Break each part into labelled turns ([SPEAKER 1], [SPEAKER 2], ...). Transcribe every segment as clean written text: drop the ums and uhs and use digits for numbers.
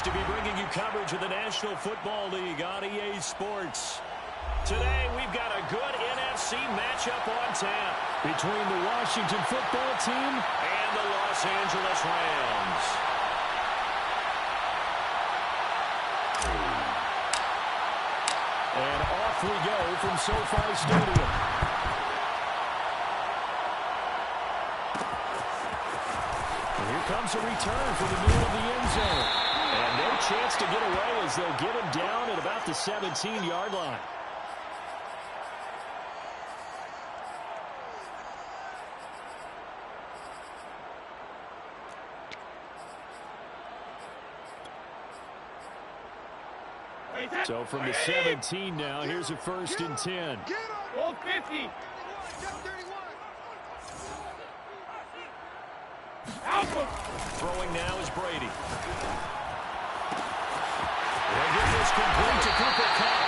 [SPEAKER 1] to be bringing you coverage of the National Football League on EA Sports. Today, we've got a good NFC matchup on tap between the Washington football team and the Los Angeles Rams. And off we go from SoFi Stadium. And here comes a return for the middle of the end zone. And no chance to get away as they'll get him down at about the 17-yard line. So from the 17 now, here's a 1st and 10.
[SPEAKER 2] Ball 50.
[SPEAKER 1] Throwing now is Brady. They'll get this complete to Cooper Kupp.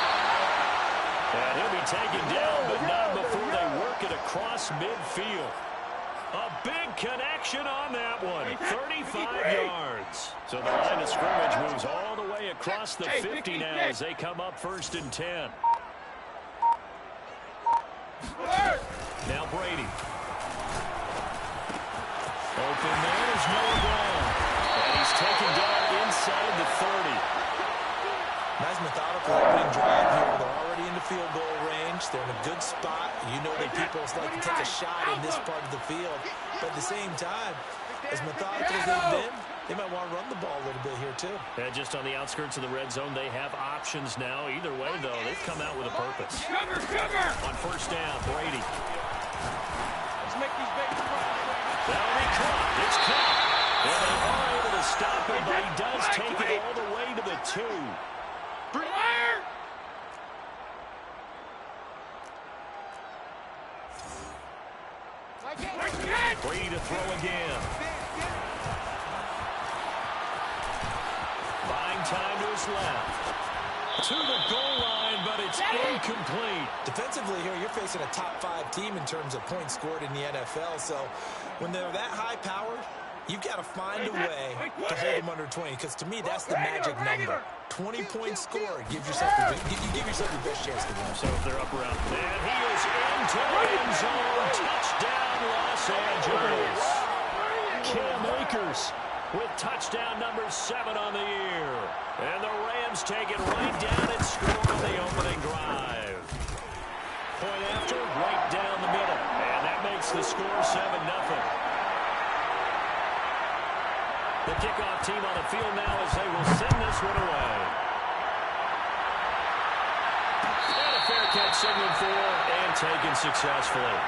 [SPEAKER 1] And he'll be taken down, but not before they work it across midfield. A big connection on that one. 35 yards. So the line of scrimmage moves all the way across the 50 now as they come up 1st and 10. Now Brady. Open man is Noah Brown. And he's taken down inside the 30.
[SPEAKER 3] Nice methodical opening drive here. They're already in the field goal range. They're in a good spot. You know that people like to take a shot in this part of the field. But at the same time, as methodical as they've been, they might want to run the ball a little bit here too.
[SPEAKER 1] Yeah, just on the outskirts of the red zone, they have options now. Either way, though, they've come out with a purpose.
[SPEAKER 2] Cover!
[SPEAKER 1] On 1st down, Brady.
[SPEAKER 2] Let's make these babies run.
[SPEAKER 1] That'll be caught. It's caught. And they are able to stop him, but he does take it all the way to the 2.
[SPEAKER 2] Fire!
[SPEAKER 1] Brady to throw again. Buying time to his left. To the goal line, but it's incomplete.
[SPEAKER 3] Defensively here, you're facing a top 5 team in terms of points scored in the NFL. So when they're that high-powered, you've got to find a way to hold them under 20. Because to me, that's the magic number. 20-point score gives yourself you give yourself the best chance to win.
[SPEAKER 1] So if they're up around, and he is into the end zone. Touchdown, Los Angeles. Cam Akers with touchdown number 7 on the year. And the Rams take it right down and score on the opening drive. Point after, right down the middle. And that makes the score 7-0. The kickoff team on the field now as they will send this one away. And a fair catch signaled for and taken successfully.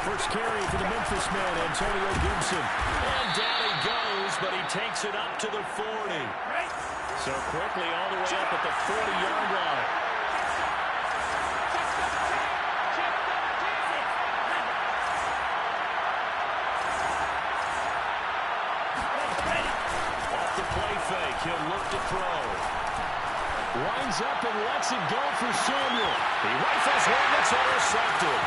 [SPEAKER 1] First carry for the Memphis man, Antonio Gibson. And down he goes, but he takes it up to the 40. So quickly all the way up at the 40-yard line. Off the play fake, he'll look to throw. Lines up and lets it go for Samuel. He rifles one that's intercepted.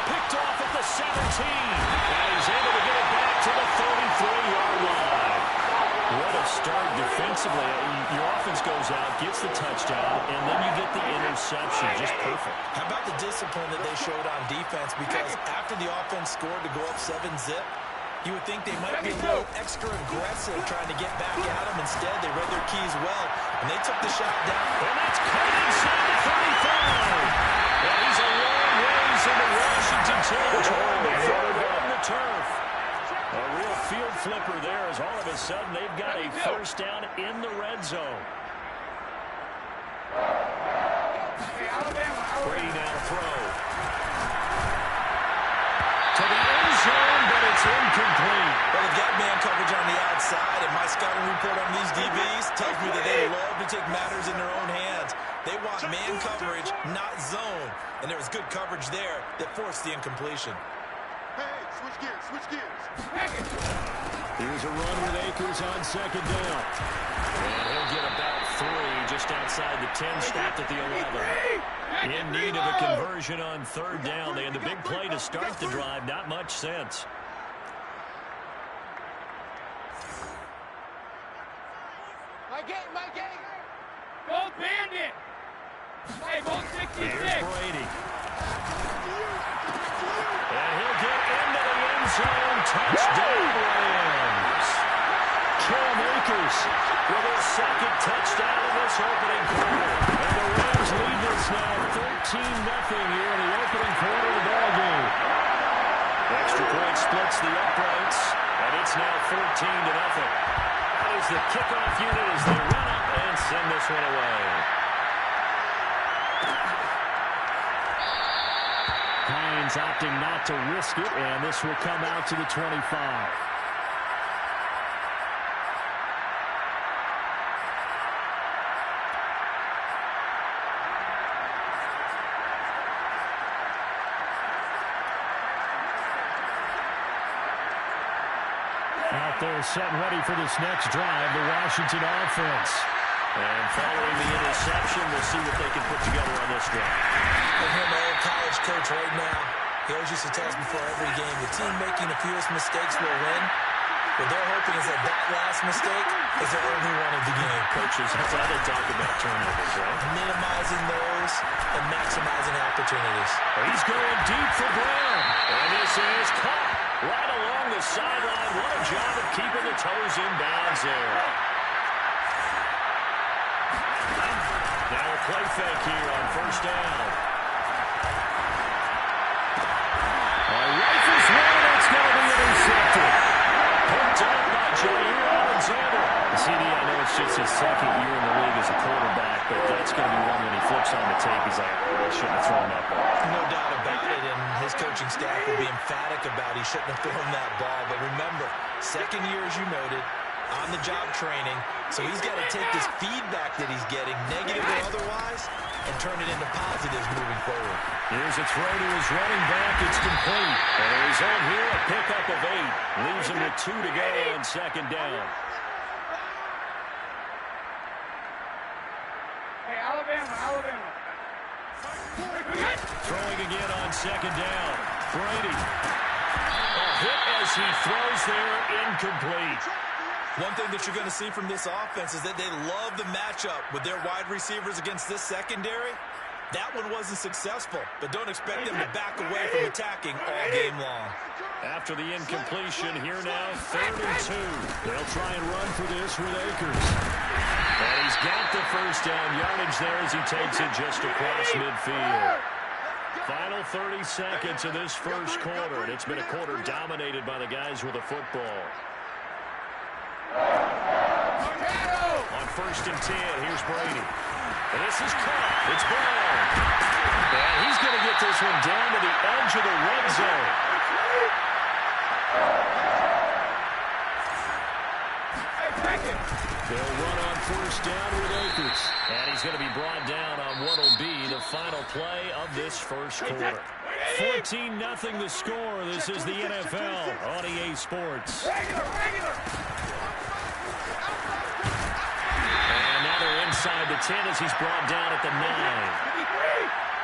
[SPEAKER 1] Picked off at the 17. And he's able to get it back to the 33-yard line. What a start defensively. Your offense goes out, gets the touchdown, and then you get the interception. Just perfect.
[SPEAKER 3] How about the discipline that they showed on defense? Because after the offense scored to go up 7-zip, you would think they might be a little extra aggressive trying to get back at them. Instead, they read their keys well, and they took the shot down.
[SPEAKER 1] And that's caught inside the 35. And he's a long ways into Washington territory before hitting the turf. A real field flipper there as all of a sudden they've got a 1st down in the red zone. Brady now to throw. To the end zone, but it's incomplete.
[SPEAKER 3] Well, they've got man coverage on the outside, and my scouting report on these DBs tells me that they love to take matters in their own hands. They want man coverage, not zone. And there was good coverage there that forced the incompletion.
[SPEAKER 2] Hey, switch gears, switch gears.
[SPEAKER 1] Here's a run with Akers on second down. And he'll get about 3 just outside the 10, stopped at the 11. In need of a conversion on third down. They had the big play to start the drive. Not much sense.
[SPEAKER 2] My game. Go Bandit. Hey, go 66.
[SPEAKER 1] Here's Brady. And he'll get into the end zone. Touchdown, Rams. Cam Akers with his second touchdown in this opening quarter. And the Rams lead this now 13-0 here in the opening quarter of the ballgame. Extra point splits the uprights, and it's now 14-0. That is the kickoff unit as they run up and send this one away. Hines opting not to risk it, and this will come out to the 25. Out there setting ready for this next drive, the Washington offense. And following the interception, we'll see what they can put together on this drive.
[SPEAKER 3] I hear my old college coach right now. He always used to tell us before every game, the team making the fewest mistakes will win. What they're hoping is that last mistake is the only one of the game.
[SPEAKER 1] Coaches, that's how they talk about turnovers, right?
[SPEAKER 3] Minimizing those and maximizing opportunities.
[SPEAKER 1] He's going deep for Brown. And this is caught right along the sideline. What a job of keeping the toes in bounds there. Now a play fake here on first down. Rifles one, it's going to be intercepted. Picked up by Jair Alexander. The CD, I know it's just his second year in the league as a quarterback, but that's going to be one when he flips on the tape. He's like, I shouldn't have thrown that ball.
[SPEAKER 3] No doubt about it, and his coaching staff will be emphatic about he shouldn't have thrown that ball. But remember, second year, as you noted, on-the-job training, so he's got to take this feedback that he's getting, negative or otherwise, and turn it into positives moving forward.
[SPEAKER 1] Here's a throw to his running back. It's complete. And he's on here, a pickup of 8. Leaves him with 2 to go on second down.
[SPEAKER 2] Hey, Alabama.
[SPEAKER 1] Throwing again on second down. Brady. A hit as he throws there, incomplete.
[SPEAKER 3] One thing that you're going to see from this offense is that they love the matchup with their wide receivers against this secondary. That one wasn't successful, but don't expect them to back away from attacking all game long.
[SPEAKER 1] After the incompletion, here now, 3rd and 2. They'll try and run for this with Akers. And he's got the first down yardage there as he takes it just across midfield. Final 30 seconds of this first quarter, and it's been a quarter dominated by the guys with the football. On 1st and 10, here's Brady. And this is caught. It's Brown. And he's going to get this one down to the edge of the red zone. They'll run on 1st down with Akers. And he's going to be brought down on what will be the final play of this first quarter. 14-0 the score. This is the NFL on EA Sports. Inside the 10 as he's brought down at the 9.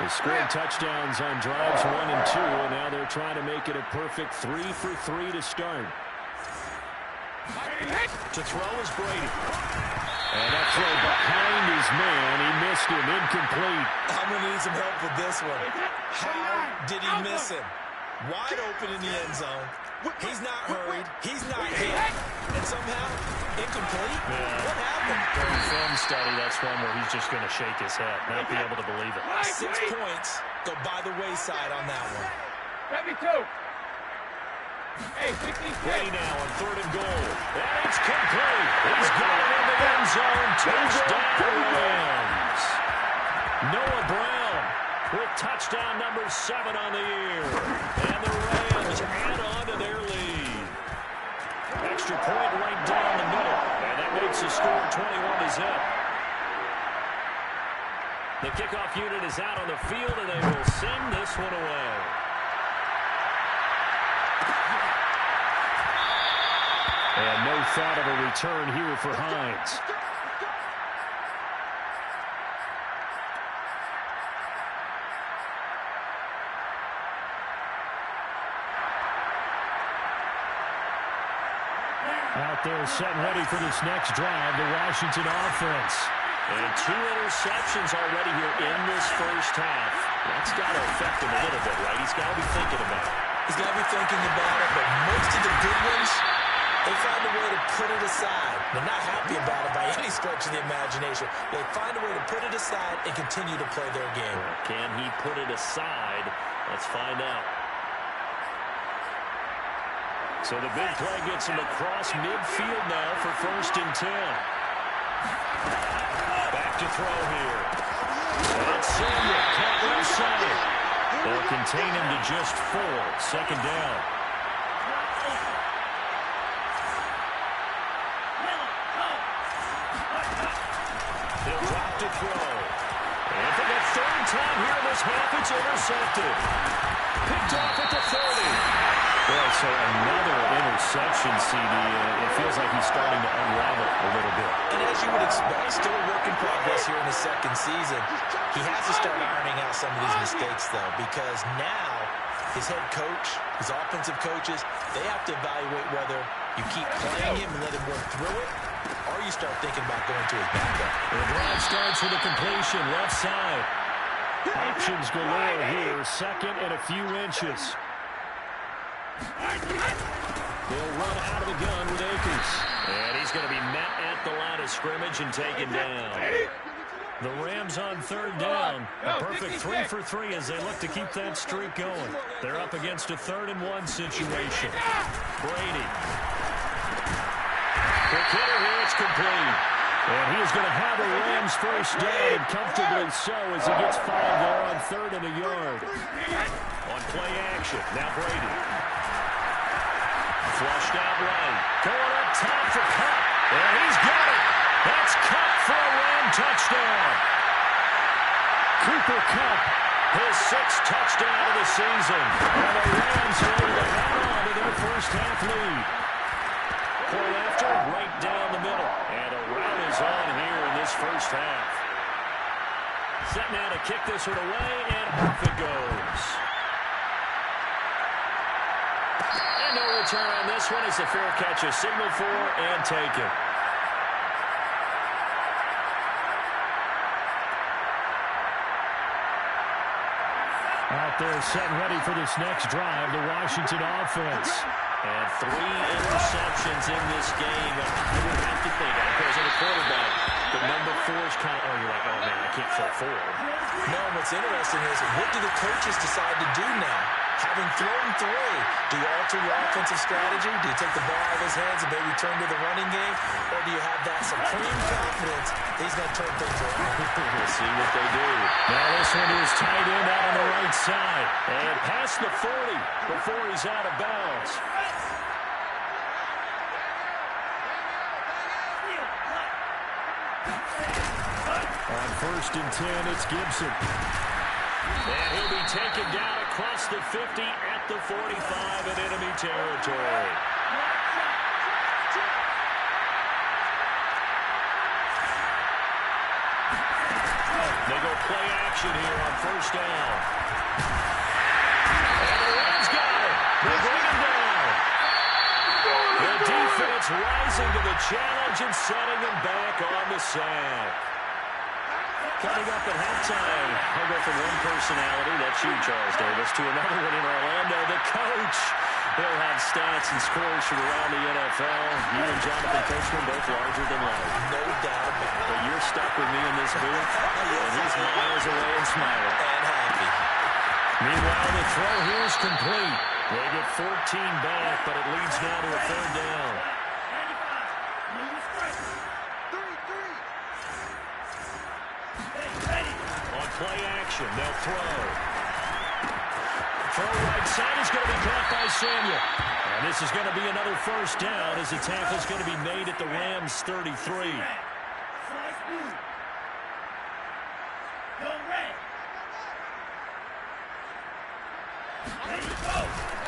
[SPEAKER 1] They scored touchdowns on drives 1 and 2, and now they're trying to make it a perfect 3 for 3 to start. To throw is Brady. And that throw behind his man. He missed him. Incomplete.
[SPEAKER 3] I'm going to need some help with this one. How did he miss him? Wide open in the end zone. He's not hurried. He's not hit. And somehow, incomplete?
[SPEAKER 1] Yeah.
[SPEAKER 3] What happened?
[SPEAKER 1] During film study, that's one where he's just going to shake his head, not be able to believe it.
[SPEAKER 3] 6 points go by the wayside on that one.
[SPEAKER 2] 72. Hey, 66.
[SPEAKER 1] Brady now on 3rd and goal. And it's complete. He's got it in the end zone. Touchdown, Rams. Noah Brown with touchdown number 7 on the year. And the Rams add on to their lead. Extra point right down the middle. And that makes score 21-0. The kickoff unit is out on the field, and they will send this one away. And no thought of a return here for Hines. Out there set and ready for this next drive, the Washington offense. And 2 interceptions already here in this first half. That's got to affect him a little bit, right? He's got to be thinking about it.
[SPEAKER 3] He's got to be thinking about it, but most of the good ones, they find a way to put it aside. They're not happy about it by any stretch of the imagination. They find a way to put it aside and continue to play their game.
[SPEAKER 1] Can he put it aside? Let's find out. So the big play gets him across midfield now for 1st and 10. Back to throw here. And Samuel caught left side. They'll contain him to just 4. 2nd down. He'll drop to throw. And for the 3rd time here in this half, it's intercepted. Picked off at the 30. Well, so another interception, CD. It feels like he's starting to unravel a little bit.
[SPEAKER 3] And as you would expect, still a work in progress here in his 2nd season. He has to start ironing out some of these mistakes, though, because now his head coach, his offensive coaches, they have to evaluate whether you keep playing him and let him work through it, or you start thinking about going to his backup.
[SPEAKER 1] The drive starts with a completion, left side. Options galore here, 2nd and a few inches. They'll run out of the gun with Akers. And he's going to be met at the line of scrimmage and taken down. The Rams on 3rd down. A perfect 3 for 3 as they look to keep that streak going. They're up against a 3rd and 1 situation. Brady. The hitter here, it's complete. And he is going to have a Rams 1st down, and comfortably so as he gets 5 there on 3rd and a yard. On play action, now Brady. Flushed out right. Going up top for Cup. And he's got it. That's Cup for a Ram touchdown. Cooper Cup, his 6th touchdown of the season. And the Rams are able to hang on to their first half lead. Point after, right down the middle. And a rout is on here in this first half. Set now to kick this one away, and off it goes. And no return on this one as the fair catch is signaled for and taken. Out there set and ready for this next drive, the Washington offense. And 3 interceptions in this game. I would have to think, as a quarterback, the number 4 is kind of, you're like, oh man, I can't throw 4.
[SPEAKER 3] No, what's interesting is, what do the coaches decide to do now? Having thrown 3, do you alter your offensive strategy? Do you take the ball out of his hands and maybe turn to the running game? Or do you have that supreme confidence that he's going to turn things around?
[SPEAKER 1] We'll see what they do. Now this one is tight end out on the right side. And past the 40 before he's out of bounds. On 1st and 10, it's Gibson. And he'll be taken down across the 50 at the 45 in enemy territory. They go play action here on 1st down. And the Rams got it. They bring him down. The defense rising to the challenge and setting him back on the sack. Coming up at halftime, I'll go from one personality, that's you, Charles Davis, to another one in Orlando. The coach, he'll have stats and scores from around the NFL. You and Jonathan Coachman both larger than life.
[SPEAKER 3] No doubt about it.
[SPEAKER 1] But you're stuck with me in this booth, and he's miles away and smiling.
[SPEAKER 3] And happy.
[SPEAKER 1] Meanwhile, the throw here is complete. They get 14 back, but it leads now to a 3rd down. Play action, they'll throw. Throw right side is going to be caught by Samuel. And this is going to be another first down as the tackle is going to be made at the Rams 33.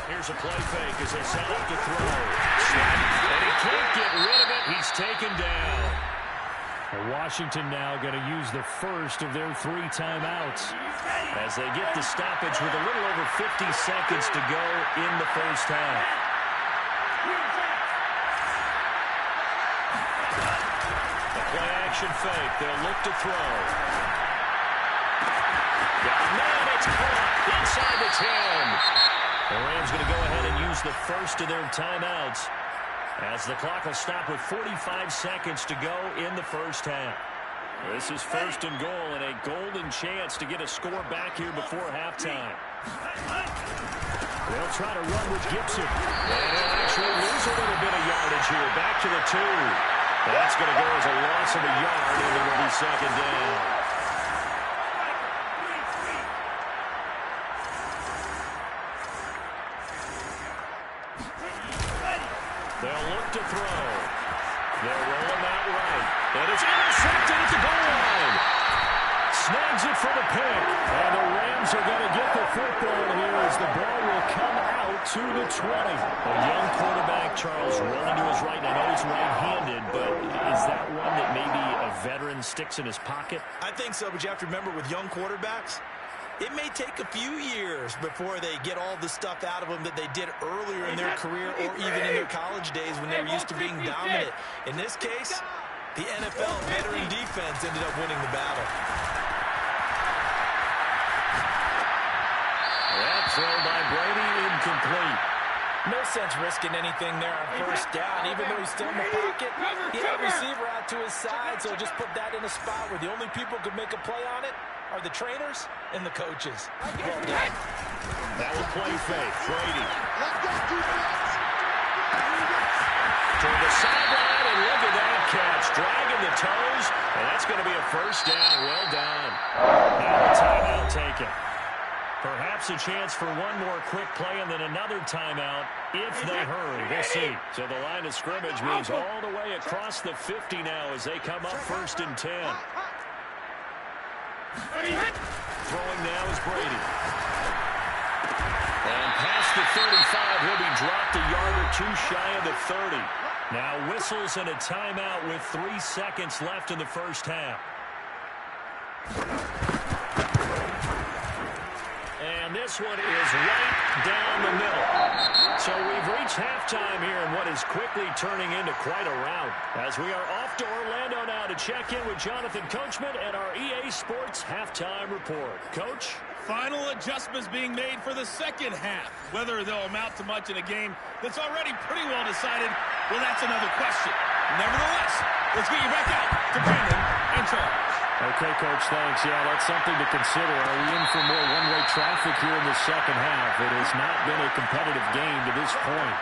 [SPEAKER 1] Here's a play fake as they set up to throw. And he can't get rid of it. He's taken down. And Washington now going to use the first of their 3 timeouts as they get the stoppage with a little over 50 seconds to go in the first half. The play action fake. They'll look to throw. Got a man. It's caught inside the 10. The Rams going to go ahead and use the first of their timeouts as the clock will stop with 45 seconds to go in the first half. This is first and goal and a golden chance to get a score back here before halftime. They'll try to run with Gibson. And he'll actually lose a little bit of yardage here. Back to the 2. That's going to go as a loss of a yard, and it will be second down. They'll look to throw. They'll roll him out right. And it's intercepted at the goal line. Snags it for the pick. And the Rams are going to get the football here as the ball will come out to the 20. A young quarterback, Charles, rolling to his right. I know he's right-handed, but is that one that maybe a veteran sticks in his pocket?
[SPEAKER 3] I think so, but you have to remember with young quarterbacks, it may take a few years before they get all the stuff out of them that they did earlier in their career or even in their college days when they were used to being dominant. In this case, the NFL veteran defense ended up winning the battle.
[SPEAKER 1] That throw by Brady incomplete.
[SPEAKER 3] No sense risking anything there on first down. Even though he's still in the pocket, he had a receiver out to his side, so just put that in a spot where the only people who could make a play on it are the trainers and the coaches. Well done.
[SPEAKER 1] That will play fake. Brady. To the sideline, and look at that catch. Dragging the toes, and that's going to be a first down. Well done. Now a timeout taken. Perhaps a chance for one more quick play and then another timeout if they hurry. We'll see. So the line of scrimmage moves all the way across the 50 now as they come up first and 10. Throwing now is Brady. And past the 35, he'll be dropped a yard or two shy of the 30. Now whistles and a timeout with 3 seconds left in the first half. And this one is right down the middle. So we've reached halftime here in what is quickly turning into quite a rout. As we are off to Orlando now to check in with Jonathan Coachman and our EA Sports Halftime Report. Coach?
[SPEAKER 4] Final adjustments being made for the second half. Whether they'll amount to much in a game that's already pretty well decided, well, that's another question. Nevertheless, let's get you back out to Brandon and Charles.
[SPEAKER 1] Okay, Coach, thanks. Yeah, that's something to consider. Are we in for more one-way traffic here in the second half? It has not been a competitive game to this point.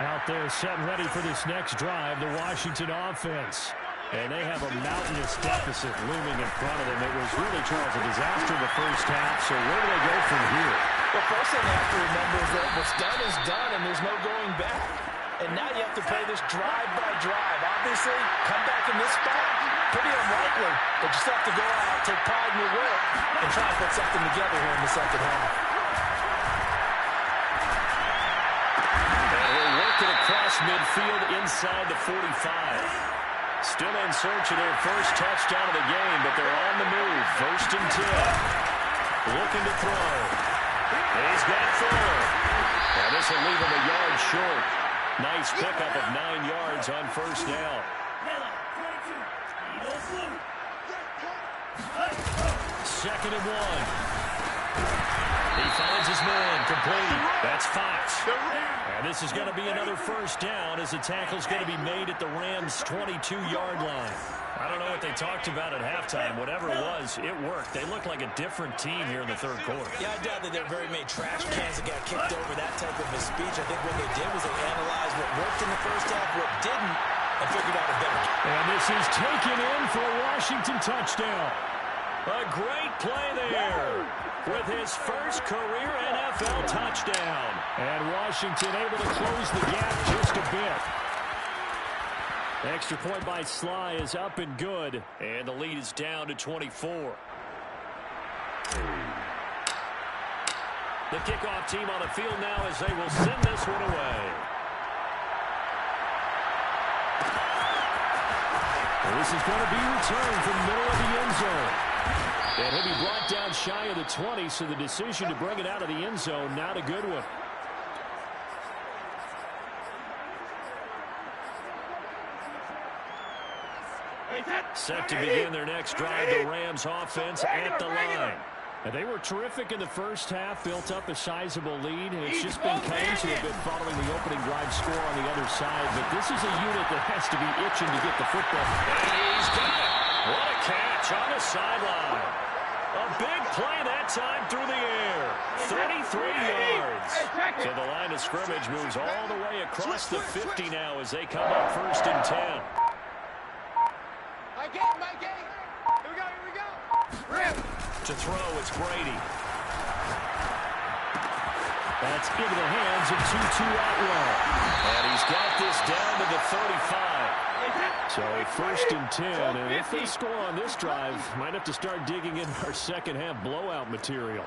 [SPEAKER 1] Out there set and ready for this next drive, the Washington offense. And they have a mountainous deficit looming in front of them. It was really, Charles, a disaster in the first half. So where do they go from here?
[SPEAKER 3] The first thing they have to remember is that what's done is done, and there's no going back. And now you have to play this drive by drive. Obviously, come back in this spot, pretty unlikely. But you still have to go out, take pride in your work, and try and put something together here in the second half.
[SPEAKER 1] And we'll work it across midfield inside the 45. Still in search of their first touchdown of the game, but they're on the move. First and 10. Looking to throw. He's got 4. And this will leave him a yard short. Nice pickup of 9 yards on first down. Second and 1. He finds his man, complete. That's Fox. And this is going to be another first down as the tackle's going to be made at the Rams' 22-yard line. I don't know what they talked about at halftime. Whatever it was, it worked. They looked like a different team here in the third quarter.
[SPEAKER 3] Yeah, I doubt that there were very many trash cans that got kicked over, that type of a speech. I think what they did was they analyzed what worked in the first half, what didn't, and figured out a better.
[SPEAKER 1] And this is taken in for a Washington touchdown. A great play there. with his first career NFL touchdown.
[SPEAKER 5] And Washington able to close the gap just a bit. Extra point by Sly is up and good.
[SPEAKER 1] And the lead is down to 24. The kickoff team on the field now as they will send this one away.
[SPEAKER 5] And this is going to be returned from the middle of the end zone. And he'll be brought down shy of the 20, so the decision to bring it out of the end zone, not a good one.
[SPEAKER 1] Set to begin their next drive, the Rams offense at the line.
[SPEAKER 5] And they were terrific in the first half, built up a sizable lead, and it's just been cut into a bit following the opening drive score on the other side. But this is a unit that has to be itching to get the football.
[SPEAKER 1] And he's got it. What a catch on the sideline. A big play that time through the air. 33 yards. So the line of scrimmage moves all the way across the 50 now as they come up 1st and 10.
[SPEAKER 2] My game. Here we go. Rip.
[SPEAKER 1] To throw, it's Brady.
[SPEAKER 5] That's into the hands of Tutu Atwell.
[SPEAKER 1] And he's got this down to the 35.
[SPEAKER 5] So 1st and 10, and if they score on this drive, might have to start digging in our second half blowout material.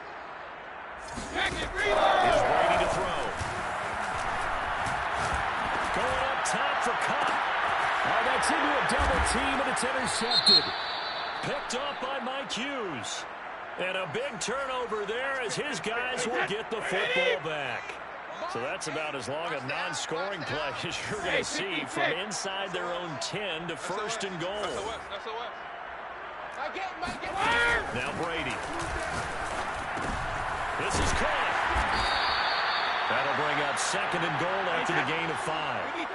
[SPEAKER 1] Here's Brady to throw. Going up top for Cup.
[SPEAKER 5] Oh, that's into a double team, and it's intercepted.
[SPEAKER 1] Picked off by Mike Hughes. And a big turnover there as his guys will get the football back. So that's about as long a non-scoring play as you're going to see from inside their own 10 to 1st and goal. Now Brady. This is caught. That'll bring up 2nd and goal after the gain of 5.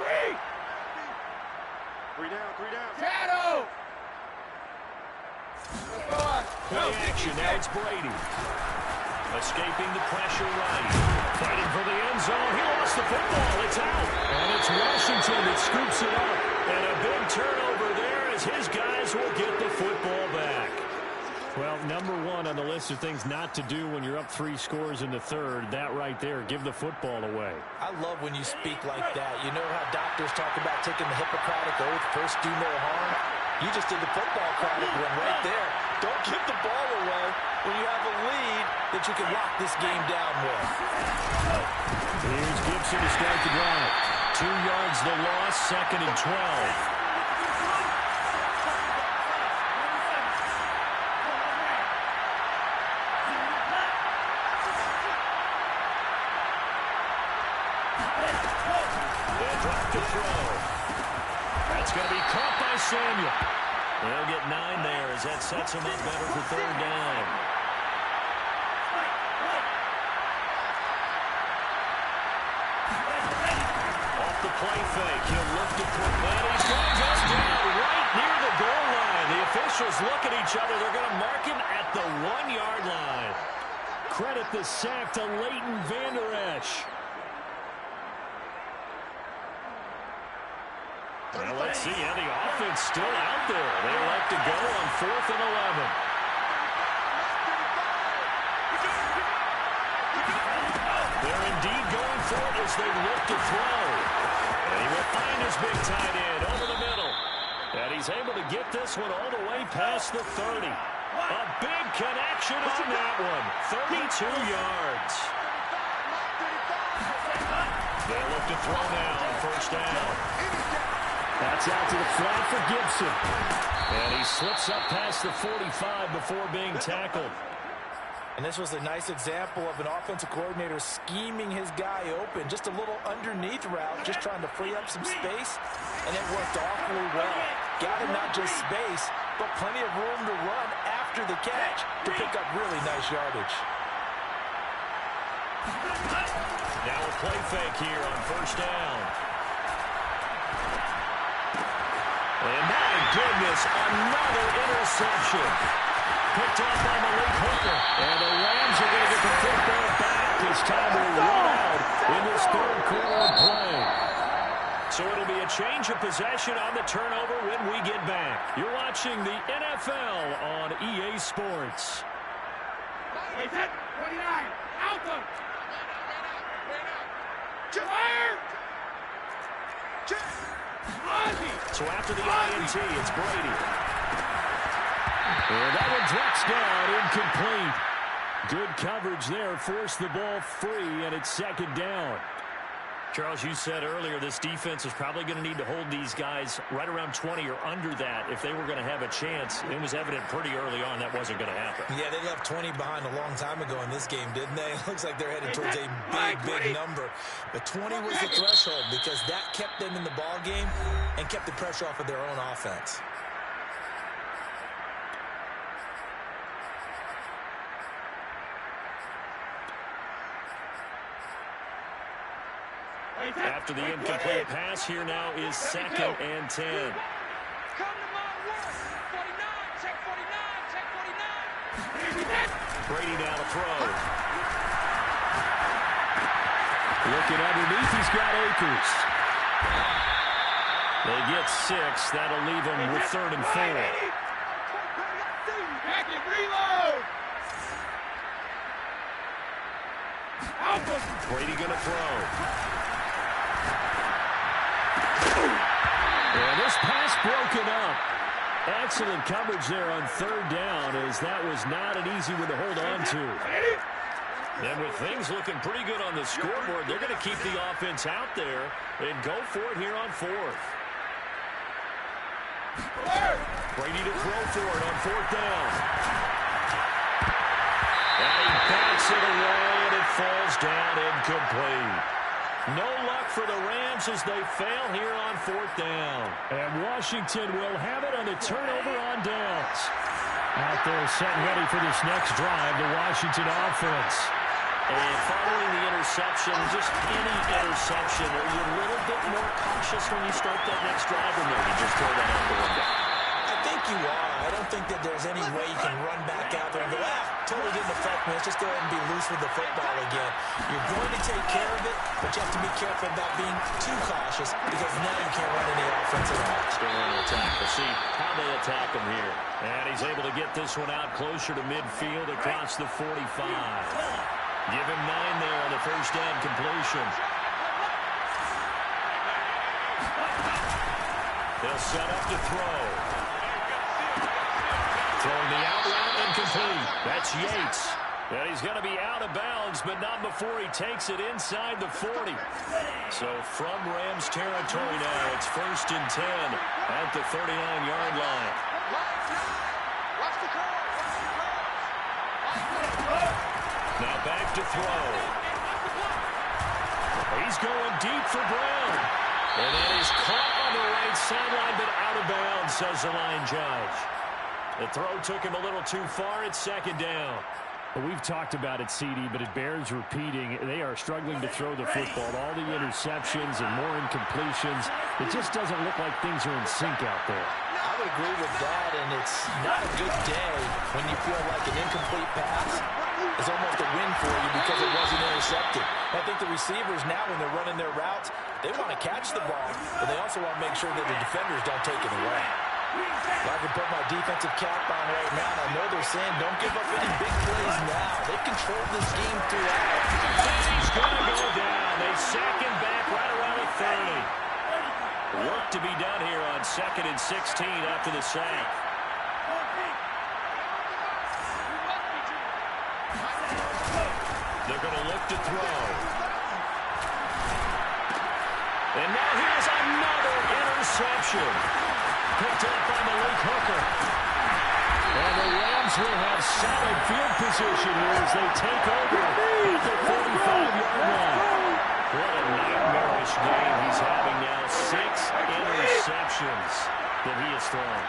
[SPEAKER 2] 3 down. Shadow!
[SPEAKER 1] Play action, now it's Brady. Escaping the pressure right. Fighting for the end zone. He lost the football. It's out.
[SPEAKER 5] And it's Washington that scoops it up.
[SPEAKER 1] And a big turnover there as his guys will get the football back.
[SPEAKER 5] Well, number 1 on the list of things not to do when you're up 3 scores in the third. That right there, give the football away.
[SPEAKER 3] I love when you speak like that. You know how doctors talk about taking the Hippocratic oath, first do no harm? You just did the football cratic one right there. Don't give the ball away when you have a lead that you can lock this game down with.
[SPEAKER 5] Here's Gibson to start the drive.
[SPEAKER 1] 2 yards the loss, 2nd and 12. That's going to be caught by Samuel. They'll get 9 there as that sets him up better for 3rd down. Off the play fake, he'll look to put that. He's going to go down right near the goal line. The officials look at each other. They're going to mark him at the 1-yard line.
[SPEAKER 5] Credit the sack to Leighton Vander Esch.
[SPEAKER 1] Well, let's see. Yeah, the offense still out there. They elect to go on 4th and 11. They're indeed going for it as they look to throw. And he will find his big tight end over the middle. And he's able to get this one all the way past the 30. A big connection on that one. 32 yards. They look to throw now on 1st down.
[SPEAKER 5] That's out to the flat for Gibson.
[SPEAKER 1] And he slips up past the 45 before being tackled.
[SPEAKER 3] And this was a nice example of an offensive coordinator scheming his guy open. Just a little underneath route, just trying to free up some space. And it worked awfully well. Got him not just space, but plenty of room to run after the catch to pick up really nice yardage.
[SPEAKER 1] Now a play fake here on 1st down. And my goodness, another interception. Picked off by Malik Hooker. And the Rams are going to get the football back. It's time to run out in this 3rd quarter of play. So it'll be a change of possession on the turnover when we get back. You're watching the NFL on EA Sports.
[SPEAKER 2] set. 29. Out them. Fire.
[SPEAKER 5] So after the INT, it's Brady. And that one drops down, incomplete. Good coverage there, forced the ball free, and it's second down. Charles, you said earlier this defense is probably going to need to hold these guys right around 20 or under that if they were going to have a chance. It was evident pretty early on that wasn't going to happen.
[SPEAKER 3] Yeah, they left 20 behind a long time ago in this game, didn't they? It looks like they're headed towards a big number. But 20 was the threshold because that kept them in the ball game and kept the pressure off of their own offense.
[SPEAKER 5] After the incomplete pass, here now is second and 10.
[SPEAKER 2] Come to my work. 49. Check 49. Check 49.
[SPEAKER 5] Brady now to throw. Looking underneath, he's got Akers. They get 6. That'll leave them with 3rd and 4.
[SPEAKER 2] Back and reload.
[SPEAKER 5] Brady going to throw. And this pass broken up. Excellent coverage there on 3rd down, as that was not an easy one to hold on to. And with things looking pretty good on the scoreboard, they're going to keep the offense out there and go for it here on 4th. Brady to throw for it on 4th down. And he backs it away, and it falls down incomplete. No luck for the Rams as they fail here on 4th down. And Washington will have it on the turnover on downs. Out there set ready for this next drive, the Washington offense. And following the interception, just any interception, are you a little bit more cautious when you start that next drive, or maybe just throw that out the window?
[SPEAKER 3] I think you are. I don't think that there's any way you can run back out there and go, totally didn't affect me. Let's just go ahead and be loose with the football again. You're going to take care of it, but you have to be careful about being too cautious because now you can't run any offense at all.
[SPEAKER 5] Still on the attack. We'll see how they attack him here. And he's able to get this one out closer to midfield across the 45. Give him 9 there on the first down completion. They'll set up to throw. Throwing the out route, incomplete. That's Yates. And he's going to be out of bounds, but not before he takes it inside the 40. So from Rams territory now, it's 1st and 10 at the 39-yard line. Now back to throw. He's going deep for Brown. And then he's caught on the right sideline, but out of bounds, says the line judge. The throw took him a little too far. It's 2nd down. Well, we've talked about it, CD, but it bears repeating. They are struggling to throw the football. All the interceptions and more incompletions. It just doesn't look like things are in sync out there.
[SPEAKER 3] I would agree with that, and it's not a good day when you feel like an incomplete pass is almost a win for you because it wasn't intercepted. I think the receivers now, when they're running their routes, they want to catch the ball, but they also want to make sure that the defenders don't take it away. Well, I can put my defensive cap on right now, and I know they're saying don't give up any big plays now. They've controlled this game throughout.
[SPEAKER 5] He's going to go down. They sack him back right around the 30. Work to be done here on 2nd and 16 after the sack. They're going to look to throw. And now here's another interception. Picked up by Malik Hooker. And the Rams will have solid field position here as they take over at the 45-yard line. What a nightmarish game he's having now. 6 interceptions that he has thrown.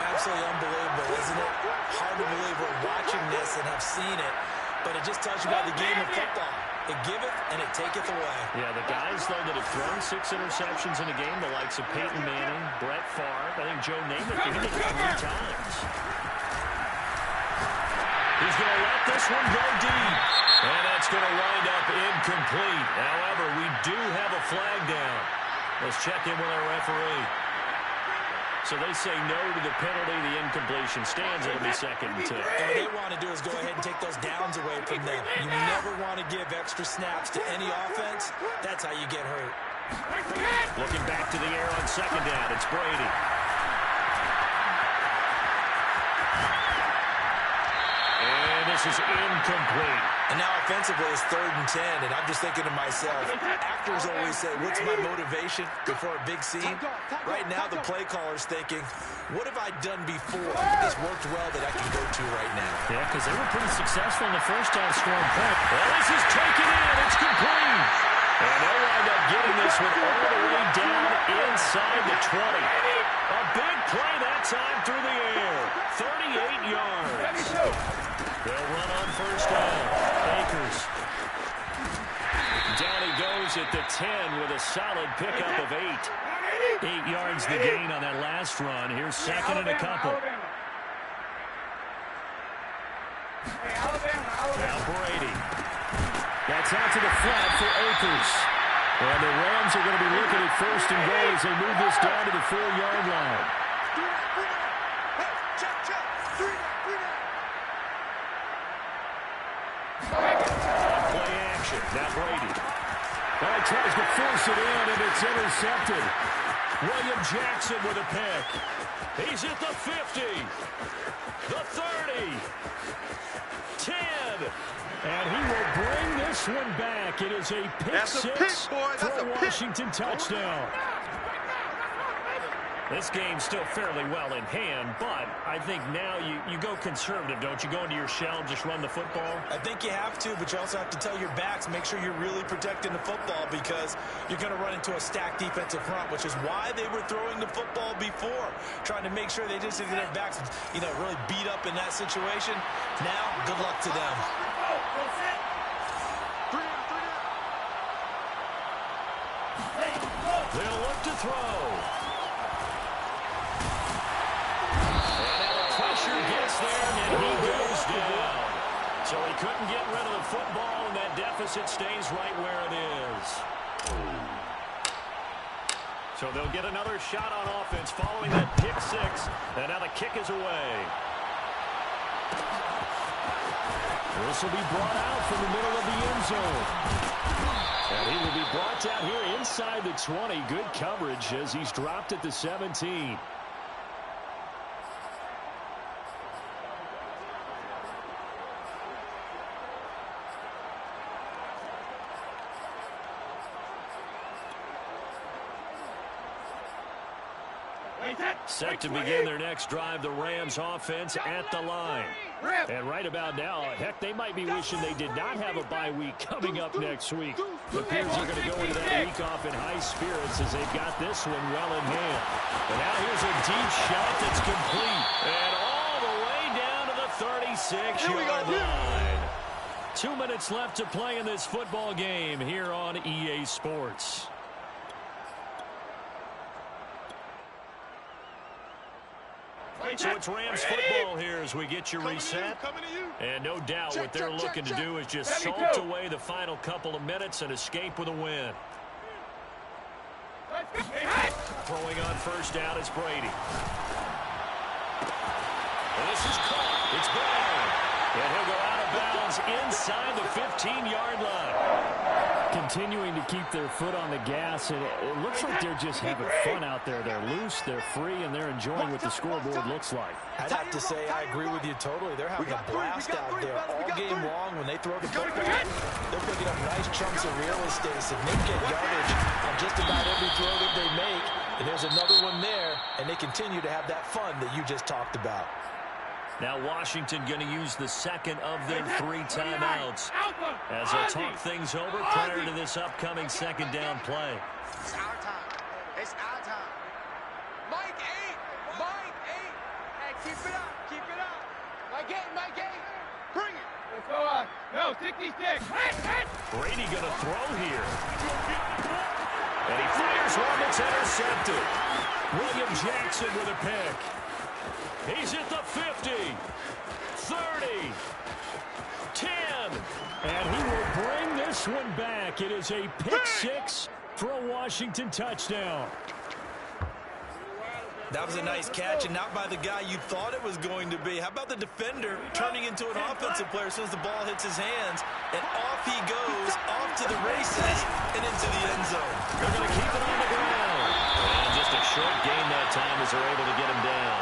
[SPEAKER 3] Absolutely unbelievable, isn't it? Hard to believe we're watching this and have seen it, but it just tells you about the game of football. It giveth and it taketh away.
[SPEAKER 5] Yeah, the guys, though, that have thrown 6 interceptions in a game, the likes of Peyton Manning, Brett Favre, I think Joe Namath did it 3 times. He's going to let this one go deep. And that's going to wind up incomplete. However, we do have a flag down. Let's check in with our referee. So they say no to the penalty. The incompletion stands. It'll be 2nd and 10.
[SPEAKER 3] And what they want to do is go ahead and take those downs away from them. You never want to give extra snaps to any offense. That's how you get hurt.
[SPEAKER 5] Looking back to the air on 2nd down. It's Brady. And this is incomplete.
[SPEAKER 3] And now offensively it's 3rd and 10, and I'm just thinking to myself, actors always say, what's my motivation before a big scene? Right now the play caller's thinking, what have I done before this worked well that I can go to right now?
[SPEAKER 5] Yeah, because they were pretty successful in the first time scoring point. Well, this is taken in. It's complete. And they'll wind up getting this one all the way down inside the 20. A big play that time through the air. 38 yards. They'll run on 1st down. Akers. Down he goes at the 10 with a solid pickup of 8. 8 yards the gain on that last run. Here's 2nd and a couple. Now Brady. That's out to the flat for Akers. And the Rams are going to be looking at 1st and goal as they move this down to the 4-yard line. Play action. Now Brady. Well, he tries to force it in, and it's intercepted. William Jackson with a pick. He's at the 50. The 30. 10. And he will bring this one back. It is a pick six for a Washington touchdown. This game's still fairly well in hand, but I think now you go conservative, don't you? Go into your shell and just run the football?
[SPEAKER 3] I think you have to, but you also have to tell your backs, make sure you're really protecting the football because you're going to run into a stacked defensive front, which is why they were throwing the football before, trying to make sure they just didn't get their backs, really beat up in that situation. Now, good luck to them.
[SPEAKER 5] They'll look to throw. Gets there, and he goes down. So he couldn't get rid of the football, and that deficit stays right where it is. So they'll get another shot on offense following that pick six, and now the kick is away. This will be brought out from the middle of the end zone. And he will be brought down here inside the 20. Good coverage as he's dropped at the 17. Set to begin their next drive, the Rams offense at the line. And right about now, heck, they might be wishing they did not have a bye week coming up next week. The Bears are going to go into that week off in high spirits as they've got this one well in hand. And now here's a deep shot that's complete. And all the way down to the 36-yard line. 2 minutes left to play in this football game here on EA Sports. So it's Rams football here as we get you reset. And no doubt what they're looking to do is just salt away the final couple of minutes and escape with a win. Throwing on 1st down is Brady. And this is caught. It's Brown. And he'll go out of bounds inside the 15-yard line. Continuing to keep their foot on the gas, and it looks like they're just having fun out there. They're loose, they're free, and they're enjoying what the scoreboard looks like.
[SPEAKER 3] I'd have to say I agree with you totally. They're having a blast out there all game long when they throw the football. They're picking up nice chunks of real estate, significant yardage on just about every throw that they make. And there's another one there, and they continue to have that fun that you just talked about.
[SPEAKER 5] Now Washington going to use the second of their 3 timeouts as they'll talk things over prior to this upcoming 2nd down play.
[SPEAKER 2] It's our time. It's our time. Mike 8. Mike 8. Hey, keep it up. Keep it up. Mike 8. Bring it. Let's go on. No, stick these sticks.
[SPEAKER 5] Brady going to throw here. And he fires one that's intercepted. William Jackson with a pick. He's at the 50, 30, 10, and he will bring this one back. It is a pick six for a Washington touchdown.
[SPEAKER 3] That was a nice catch, and not by the guy you thought it was going to be. How about the defender turning into an offensive player as soon as the ball hits his hands, and off he goes, off to the races, and into the end zone.
[SPEAKER 5] They're going to keep it on the ground. And just a short gain that time as they're able to get him down.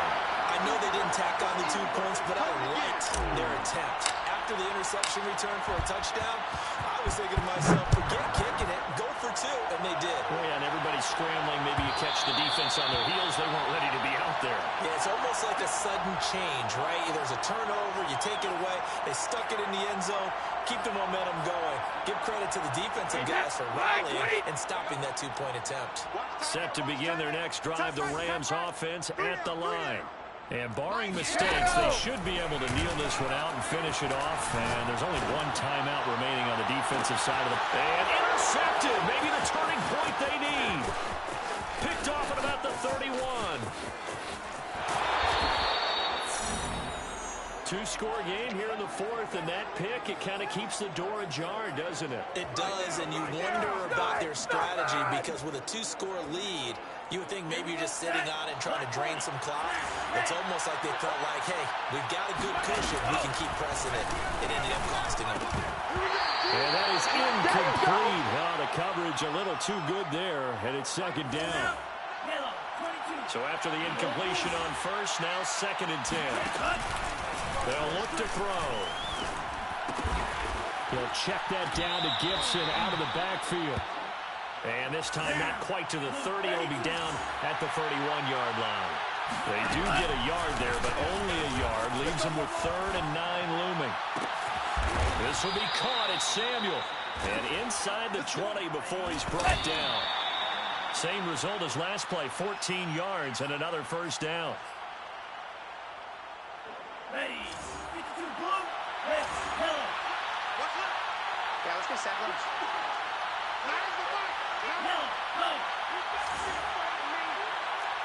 [SPEAKER 3] I know they didn't tack on the 2 points, but I liked their attempt. After the interception return for a touchdown, I was thinking to myself, forget kicking it, go for 2, and they did.
[SPEAKER 5] Oh, yeah, and everybody's scrambling. Maybe you catch the defense on their heels. They weren't ready to be out there.
[SPEAKER 3] Yeah, it's almost like a sudden change, right? There's a turnover, you take it away, they stuck it in the end zone, keep the momentum going. Give credit to the defensive guys for rallying and stopping that 2-point attempt.
[SPEAKER 5] Set to begin their next drive, the Rams offense at the line. And barring mistakes, they should be able to kneel this one out and finish it off. And there's only 1 timeout remaining on the defensive side of the... And intercepted! Maybe the turning point they need. Picked off at about the 31. 2-score game here in the 4th, and that pick, it kind of keeps the door ajar, doesn't it?
[SPEAKER 3] It does, and you wonder about their strategy because with a 2-score lead, you would think maybe you're just sitting on it and trying to drain some clock. It's almost like they felt like, hey, we've got a good cushion. We can keep pressing it. It ended up costing them.
[SPEAKER 5] And that is incomplete. Oh, the coverage a little too good there, and it's 2nd down. So after the incompletion on first, now 2nd and 10. They'll look to throw. He'll check that down to Gibson out of the backfield. And this time not quite to the 30. It'll be down at the 31-yard line. They do get a yard there, but only a yard. Leaves them with 3rd and 9 looming. This will be caught at Samuel. And inside the 20 before he's brought down. Same result as last play, 14 yards and another 1st down.
[SPEAKER 2] Ready. 52 blue. Red. Yellow. Yeah, let's get set. Yellow. Go.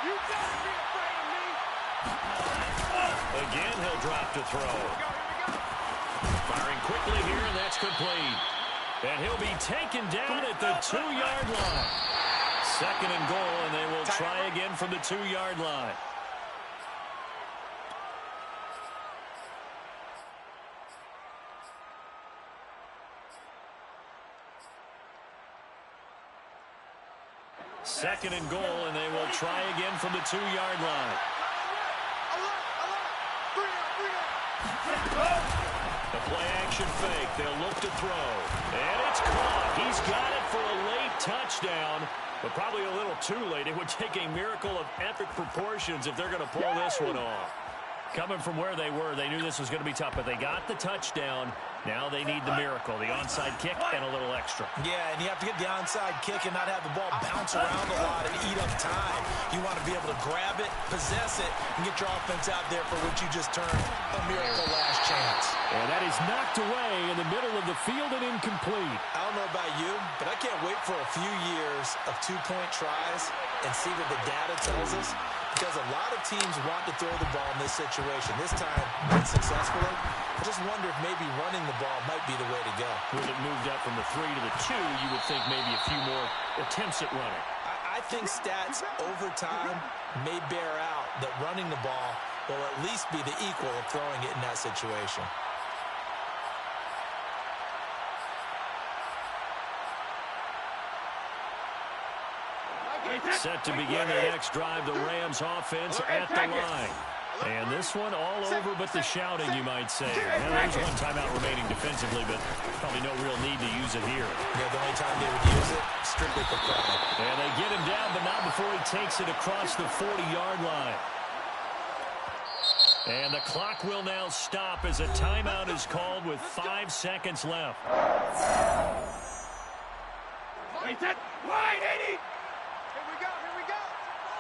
[SPEAKER 2] You gotta be afraid of me.
[SPEAKER 5] Again, he'll drop to throw. Firing quickly here, and that's complete. And he'll be taken down at the 2-yard line. 2nd and goal, and they will try again from the 2-yard line. Second and goal, and they will try again from the 2-yard line. The play-action fake. They'll look to throw. And it's caught. He's got it for a late touchdown, but probably a little too late. It would take a miracle of epic proportions if they're going to pull this one off. Coming from where they were, they knew this was going to be tough, but they got the touchdown. Now they need the miracle, the onside kick and a little extra.
[SPEAKER 3] Yeah, and you have to get the onside kick and not have the ball bounce around a lot and eat up time. You want to be able to grab it, possess it, and get your offense out there for what you just termed a miracle last chance.
[SPEAKER 5] And that is knocked away in the middle of the field and incomplete.
[SPEAKER 3] I don't know about you, but I can't wait for a few years of 2-point tries and see what the data tells us. Because a lot of teams want to throw the ball in this situation. This time, unsuccessfully. I just wonder if maybe running the ball might be the way to go.
[SPEAKER 5] With it moved up from the 3 to the 2, you would think maybe a few more attempts at running.
[SPEAKER 3] I think stats over time may bear out that running the ball will at least be the equal of throwing it in that situation.
[SPEAKER 5] Set to begin their next drive, the Rams offense at the line. And this one all over but the shouting, you might say. Now, there's 1 timeout remaining defensively, but probably no real need to use it here.
[SPEAKER 3] Yeah, the only time they would use it, strictly for pride.
[SPEAKER 5] And they get him down, but not before he takes it across the 40-yard line. And the clock will now stop as a timeout is called with 5 seconds left.
[SPEAKER 2] Wait, that wide 80. Here we go.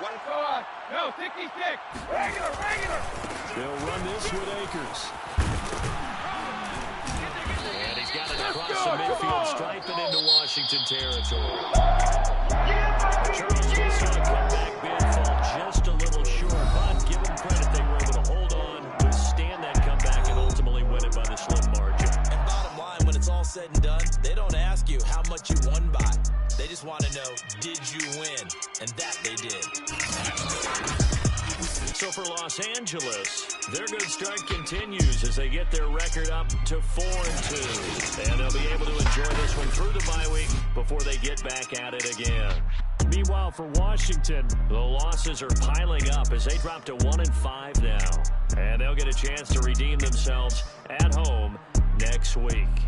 [SPEAKER 2] One forward. No, 66. Regular.
[SPEAKER 5] They'll run this with Akers. And he's got it across the midfield stripe and into Washington territory. Charles just on a comeback bid fall just a little short, but give them credit, they were able to hold on, withstand that comeback, and ultimately win it by the slim margin.
[SPEAKER 3] And bottom line, when it's all said and done, they don't ask you how much you won by. They just want to know, did you win? And that they did.
[SPEAKER 5] So for Los Angeles, their good start continues as they get their record up to 4-2. And they'll be able to enjoy this one through the bye week before they get back at it again.
[SPEAKER 1] Meanwhile, for Washington,
[SPEAKER 5] the losses are piling up as they drop to 1-5 now. And they'll get a chance to redeem themselves at home next week.